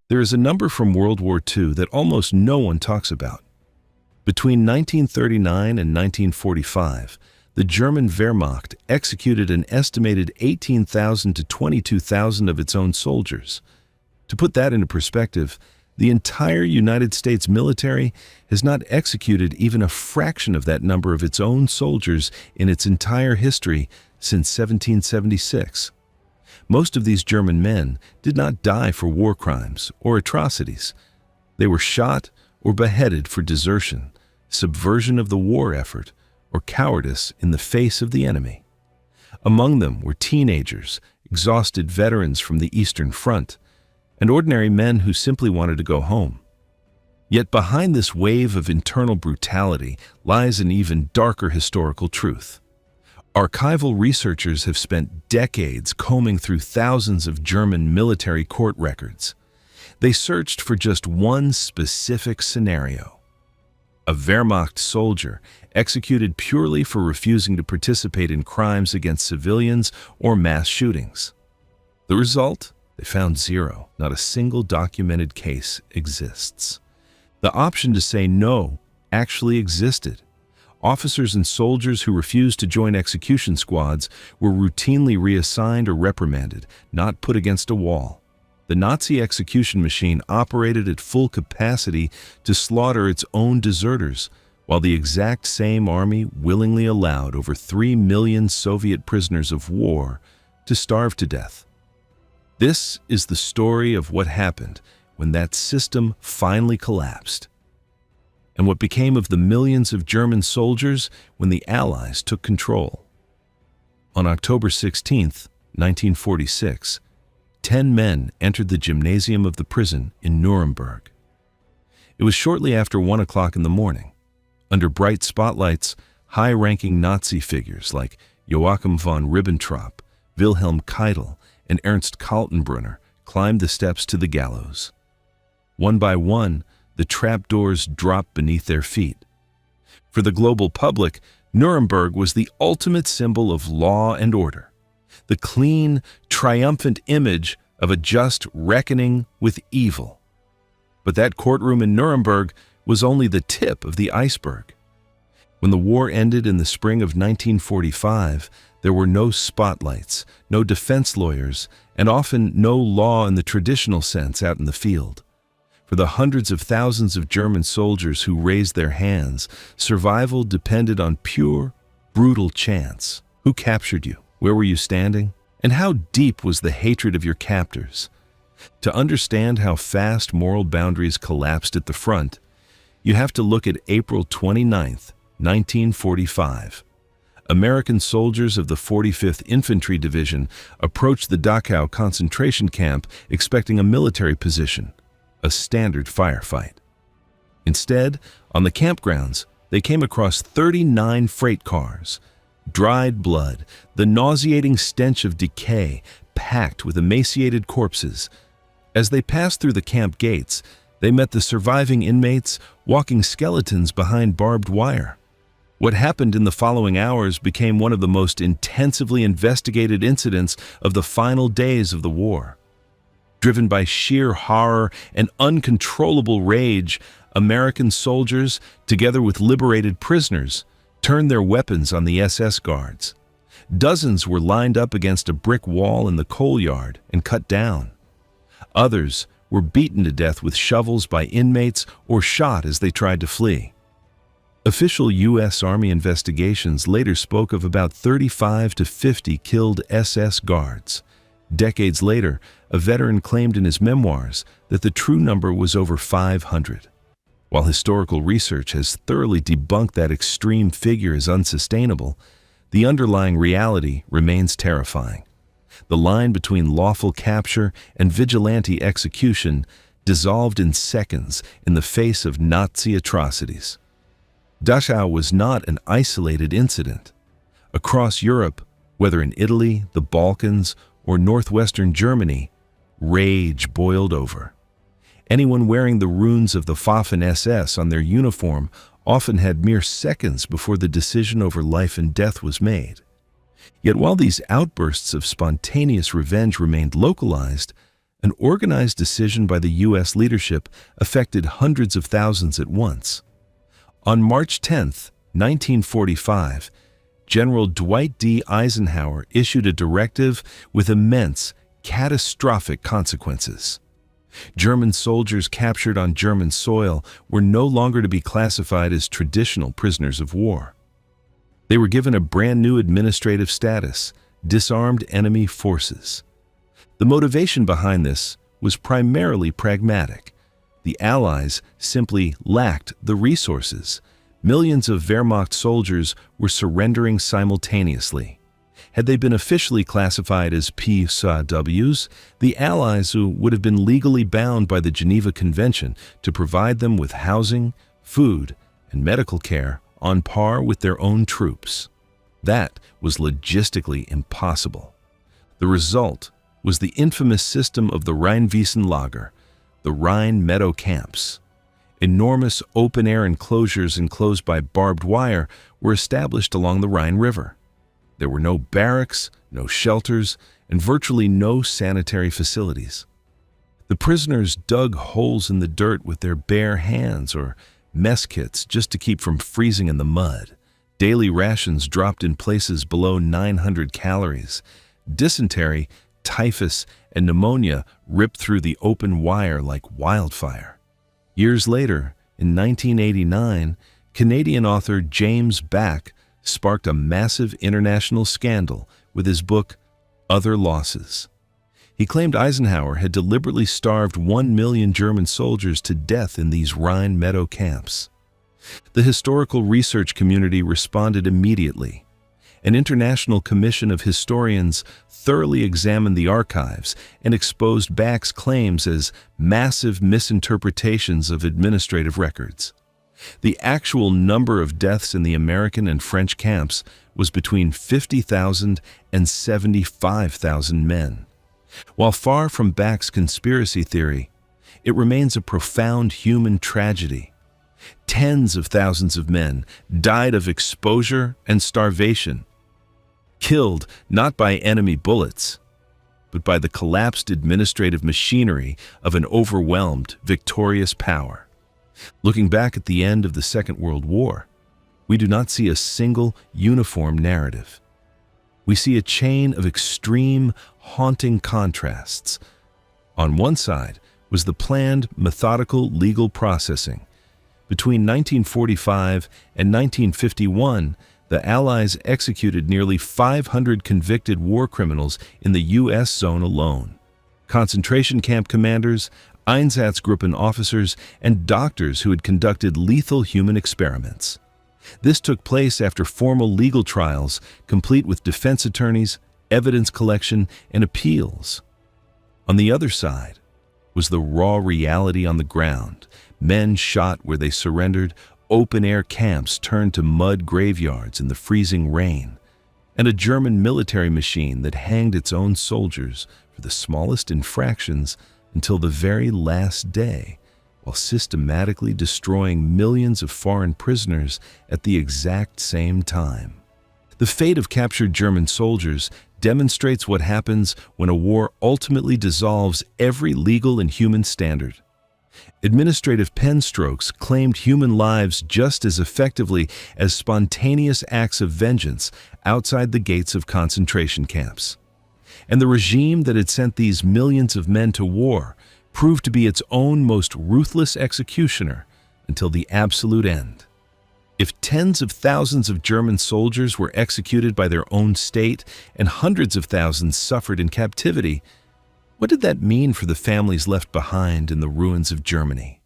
There is a number from World War II that almost no one talks about. Between 1939 and 1945, the German Wehrmacht executed an estimated 18,000 to 22,000 of its own soldiers. To put that into perspective, the entire United States military has not executed even a fraction of that number of its own soldiers in its entire history since 1776. Most of these German men did not die for war crimes or atrocities. They were shot or beheaded for desertion, subversion of the war effort, or cowardice in the face of the enemy. Among them were teenagers, exhausted veterans from the Eastern Front, and ordinary men who simply wanted to go home. Yet behind this wave of internal brutality lies an even darker historical truth. Archival researchers have spent decades combing through thousands of German military court records. They searched for just one specific scenario: a Wehrmacht soldier executed purely for refusing to participate in crimes against civilians or mass shootings. The result? They found zero. Not a single documented case exists. The option to say no actually existed. Officers and soldiers who refused to join execution squads were routinely reassigned or reprimanded, not put against a wall. The Nazi execution machine operated at full capacity to slaughter its own deserters, while the exact same army willingly allowed over 3 million Soviet prisoners of war to starve to death. This is the story of what happened when that system finally collapsed, and what became of the millions of German soldiers when the Allies took control. On October 16, 1946, 10 men entered the gymnasium of the prison in Nuremberg. It was shortly after 1 o'clock in the morning. Under bright spotlights, high-ranking Nazi figures like Joachim von Ribbentrop, Wilhelm Keitel, and Ernst Kaltenbrunner climbed the steps to the gallows. One by one, the trapdoors dropped beneath their feet. For the global public, Nuremberg was the ultimate symbol of law and order, the clean, triumphant image of a just reckoning with evil. But that courtroom in Nuremberg was only the tip of the iceberg. When the war ended in the spring of 1945, there were no spotlights, no defense lawyers, and often no law in the traditional sense out in the field. For the hundreds of thousands of German soldiers who raised their hands, survival depended on pure, brutal chance. Who captured you? Where were you standing? And how deep was the hatred of your captors? To understand how fast moral boundaries collapsed at the front, you have to look at April 29, 1945. American soldiers of the 45th Infantry Division approached the Dachau concentration camp expecting a military position, a standard firefight. Instead, on the campgrounds, they came across 39 freight cars. Dried blood, the nauseating stench of decay, packed with emaciated corpses. As they passed through the camp gates, they met the surviving inmates walking skeletons behind barbed wire. What happened in the following hours became one of the most intensively investigated incidents of the final days of the war. Driven by sheer horror and uncontrollable rage, American soldiers, together with liberated prisoners, turned their weapons on the SS guards. Dozens were lined up against a brick wall in the coal yard and cut down. Others were beaten to death with shovels by inmates or shot as they tried to flee. Official U.S. Army investigations later spoke of about 35 to 50 killed SS guards. Decades later, a veteran claimed in his memoirs that the true number was over 500. While historical research has thoroughly debunked that extreme figure as unsustainable, the underlying reality remains terrifying. The line between lawful capture and vigilante execution dissolved in seconds in the face of Nazi atrocities. Dachau was not an isolated incident. Across Europe, whether in Italy, the Balkans, or northwestern Germany, rage boiled over. Anyone wearing the runes of the Waffen-SS on their uniform often had mere seconds before the decision over life and death was made. Yet while these outbursts of spontaneous revenge remained localized, An organized decision by the U.S. leadership affected hundreds of thousands at once. On March 10, 1945, General Dwight D. Eisenhower issued a directive with immense, catastrophic consequences. German soldiers captured on German soil were no longer to be classified as traditional prisoners of war. They were given a brand new administrative status, disarmed enemy forces. The motivation behind this was primarily pragmatic. The Allies simply lacked the resources. Millions of Wehrmacht soldiers were surrendering simultaneously. Had they been officially classified as POWs, the Allies would have been legally bound by the Geneva Convention to provide them with housing, food, and medical care on par with their own troops. That was logistically impossible. The result was the infamous system of the Rheinwiesenlager, the Rhine Meadow Camps. Enormous open-air enclosures enclosed by barbed wire were established along the Rhine River. There were no barracks, no shelters, and virtually no sanitary facilities. The prisoners dug holes in the dirt with their bare hands or mess kits just to keep from freezing in the mud. Daily rations dropped in places below 900 calories. Dysentery, typhus, and pneumonia ripped through the open wire like wildfire. Years later, in 1989, Canadian author James Back sparked a massive international scandal with his book, Other Losses. He claimed Eisenhower had deliberately starved 1 million German soldiers to death in these Rhine Meadow camps. The historical research community responded immediately. An international commission of historians thoroughly examined the archives and exposed Back's claims as massive misinterpretations of administrative records. The actual number of deaths in the American and French camps was between 50,000 and 75,000 men. While far from Back's conspiracy theory, it remains a profound human tragedy. Tens of thousands of men died of exposure and starvation, killed not by enemy bullets, but by the collapsed administrative machinery of an overwhelmed, victorious power. Looking back at the end of the Second World War, we do not see a single uniform narrative. We see a chain of extreme, haunting contrasts. On one side was the planned, methodical legal processing. Between 1945 and 1951, the Allies executed nearly 500 convicted war criminals in the U.S. zone alone. Concentration camp commanders, Einsatzgruppen officers, and doctors who had conducted lethal human experiments. This took place after formal legal trials, complete with defense attorneys, evidence collection, and appeals. On the other side was the raw reality on the ground. Men shot where they surrendered, open-air camps turned to mud graveyards in the freezing rain, and a German military machine that hanged its own soldiers for the smallest infractions until the very last day, while systematically destroying millions of foreign prisoners at the exact same time. The fate of captured German soldiers demonstrates what happens when a war ultimately dissolves every legal and human standard. Administrative pen strokes claimed human lives just as effectively as spontaneous acts of vengeance outside the gates of concentration camps. And the regime that had sent these millions of men to war proved to be its own most ruthless executioner until the absolute end. If tens of thousands of German soldiers were executed by their own state and hundreds of thousands suffered in captivity, what did that mean for the families left behind in the ruins of Germany?